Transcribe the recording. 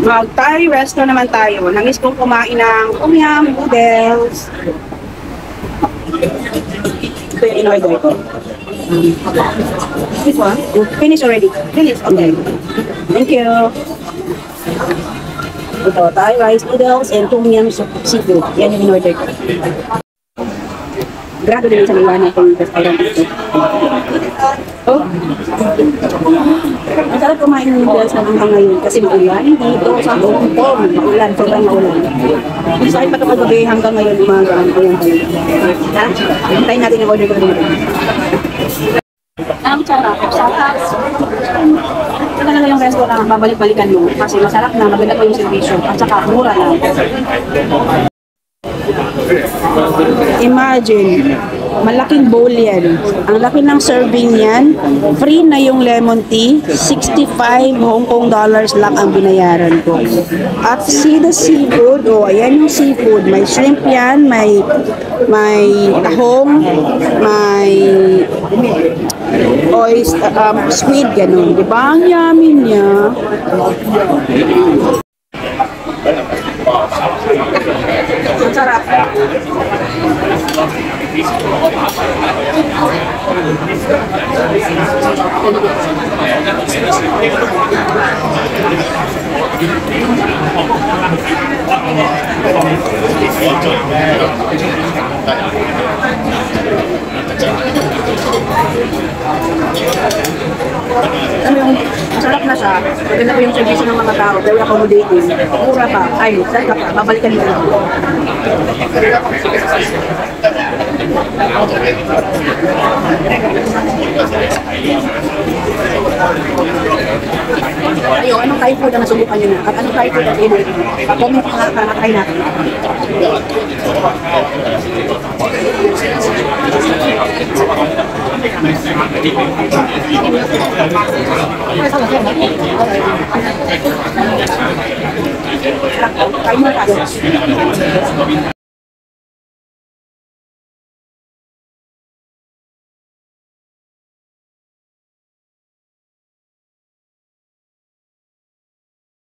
Mag-Thai resto naman tayo. Nangis kong kumain ng tom yum noodles. Ito yung in-order ko. This one? Finish already. Finish? Okay. Thank you. Ito, Thai rice noodles and tom yum seafood. Yan yung in-order ko. Grado din sa mga itong restaurant dito. Oh. Ang sarap kumain ng noodles na hanggang ngayon kasi maulan. Dito sa Hong Kong, maulan, sobrang maulan. Kung saan pa ito kagabi hanggang ngayon umaga ang ulan tayo. Hintayin natin yung order ko dito. Ang sarap. Sarap. Ito talaga yung restaurant, babalik-balikan mo. Kasi masarap na, maganda pa yung servisyo. At saka mura lang. Imagine, malaking bowl yan. Ang laki ng serving yan. Free na yung lemon tea. 65 Hong Kong dollars lang ang binayaran ko. At see the seafood. Oh, ayan yung seafood. May shrimp yan. May tahong. May squid. Ganun. Diba? Ang yummy niya. Ang sarap. Ano yung masarap na siya, maganda pa yung service ng mga tao, very accommodating, mura pa, ay, sarap pa, babalikan nyo lang. Ayo, anong Thai food ang nasubukan nyo na? At anong Thai food ang in-order nyo? Pa-comment nyo nga para try natin. Kain mo tayo.